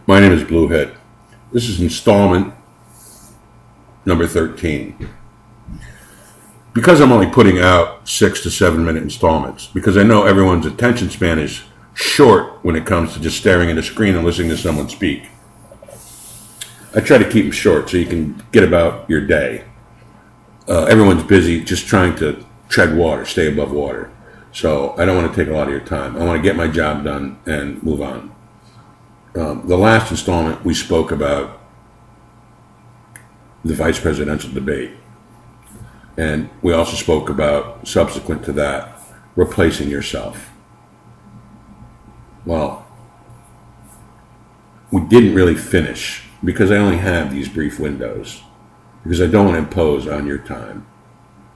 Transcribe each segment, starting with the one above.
My name is BlueHead. This is installment number 13. Because I'm only putting out 6 to 7 minute installments, because I know everyone's attention span is short when it comes to just staring at a screen and listening to someone speak, I try to keep them short so you can get about your day. Everyone's busy just trying to tread water, stay above water. So I don't want to take a lot of your time. I want to get my job done and move on. The last installment, we spoke about the vice presidential debate. And we also spoke about, subsequent to that, replacing yourself. Well, we didn't really finish because I only have these brief windows, because I don't want to impose on your time.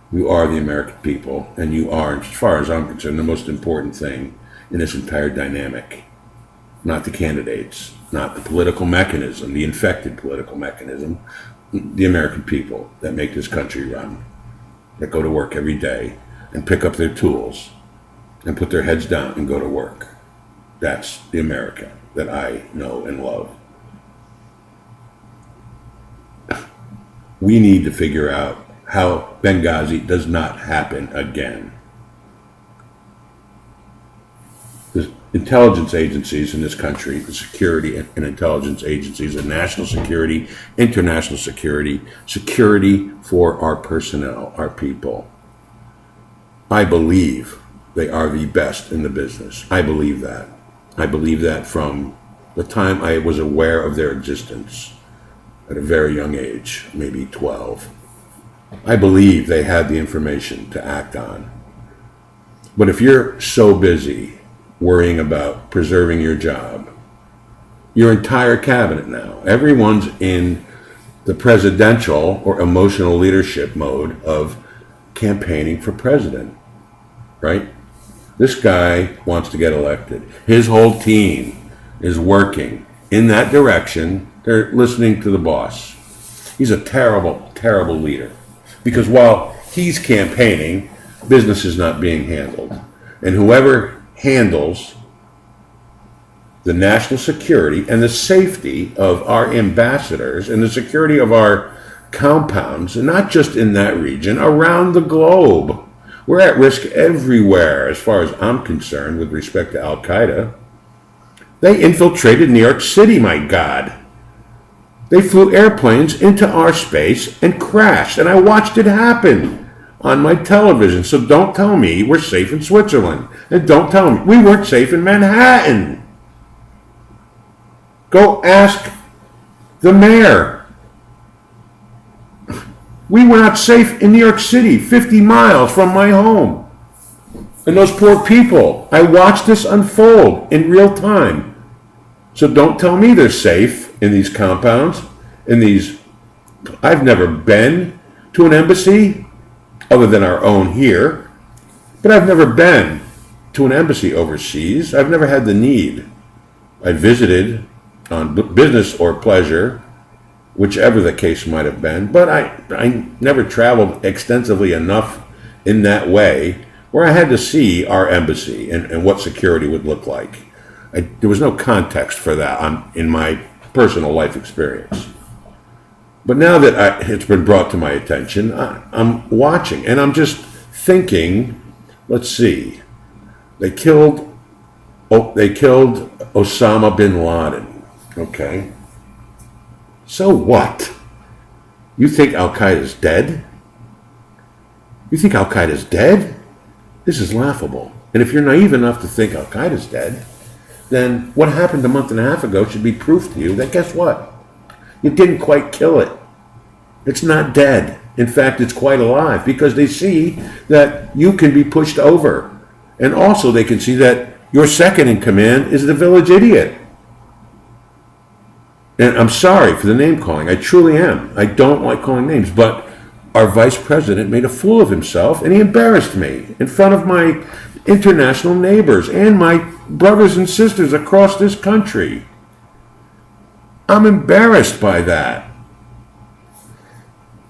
You are the American people, and you are, as far as I'm concerned, the most important thing in this entire dynamic. Not the candidates, not the political mechanism, the infected political mechanism, the American people that make this country run, that go to work every day and pick up their tools and put their heads down and go to work. That's the America that I know and love. We need to figure out how Bengazi does not happen again. The intelligence agencies in this country, the security and intelligence agencies, and national security, international security, security for our personnel, our people, I believe they are the best in the business. I believe that. I believe that from the time I was aware of their existence at a very young age, maybe 12. I believe they had the information to act on. But if you're so busy worrying about preserving your job, your entire cabinet now, everyone's in the presidential or emotional leadership mode of campaigning for president, right? This guy wants to get elected. His whole team is working in that direction. They're listening to the boss. He's a terrible, terrible leader. Because while he's campaigning, business is not being handled. And whoever handles the national security and the safety of our ambassadors and the security of our compounds, and not just in that region, around the globe. We're at risk everywhere, as far as I'm concerned, with respect to Al-Qaeda. They infiltrated New York City, my God. They flew airplanes into our space and crashed, and I watched it happen on my television. So don't tell me we're safe in Switzerland, and don't tell me we weren't safe in Manhattan. Go ask the mayor. We were not safe in New York City, 50 miles from my home. And those poor people, I watched this unfold in real time. So don't tell me they're safe in these compounds, in these. I've never been to an embassy other than our own here, but I've never been to an embassy overseas. I've never had the need. I visited on business or pleasure, whichever the case might have been, but I never traveled extensively enough in that way where I had to see our embassy and what security would look like. There was no context for that in my personal life experience. But now that it's been brought to my attention, I'm watching, and I'm just thinking, let's see, they killed Osama bin Laden, okay? So what? You think Al-Qaeda's dead? You think Al-Qaeda's dead? This is laughable. And if you're naive enough to think Al-Qaeda's dead, then what happened a month and a half ago should be proof to you that, guess what? You didn't quite kill it. It's not dead. In fact, it's quite alive, because they see that you can be pushed over. And also they can see that your second in command is the village idiot. And I'm sorry for the name calling. I truly am. I don't like calling names. But our vice president made a fool of himself, and he embarrassed me in front of my international neighbors and my brothers and sisters across this country. I'm embarrassed by that.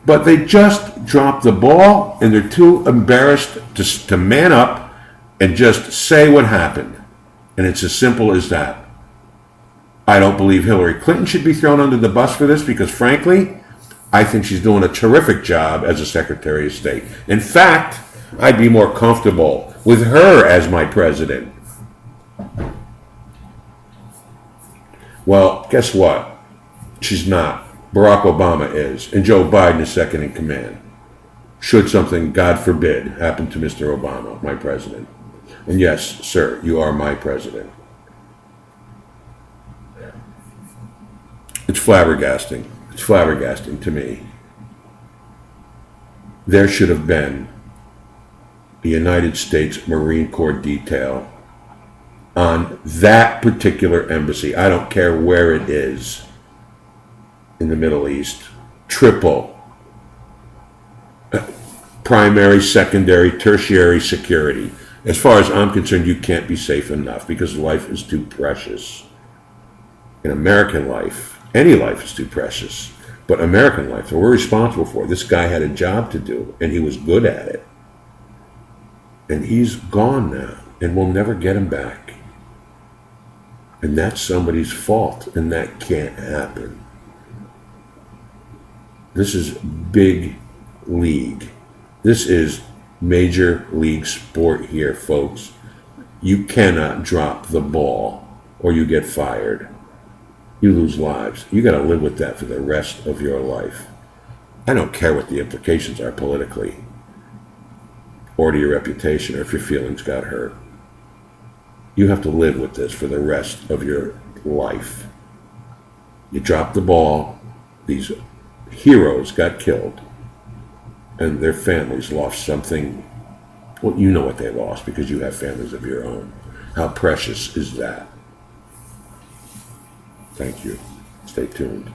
But they just dropped the ball, and they're too embarrassed to man up and just say what happened. And it's as simple as that. I don't believe Hillary Clinton should be thrown under the bus for this because, frankly, I think she's doing a terrific job as a Secretary of State. In fact, I'd be more comfortable with her as my president. Well, guess what? She's not. Barack Obama is, and Joe Biden is second in command. Should something, God forbid, happen to Mr. Obama, my president. And yes, sir, you are my president. It's flabbergasting. It's flabbergasting to me. There should have been the United States Marine Corps detail on that particular embassy. I don't care where it is in the Middle East. Triple primary, secondary, tertiary security. As far as I'm concerned, you can't be safe enough because life is too precious. In American life, any life is too precious. But American life, that we're responsible for. This guy had a job to do, and he was good at it. And he's gone now, and we'll never get him back. And that's somebody's fault, and that can't happen. This is big league. This is major league sport here, folks. You cannot drop the ball, or you get fired. You lose lives. You got to live with that for the rest of your life. I don't care what the implications are politically, or to your reputation, or if your feelings got hurt. You have to live with this for the rest of your life. You dropped the ball, these heroes got killed, and their families lost something. Well, you know what they lost because you have families of your own. How precious is that? Thank you. Stay tuned.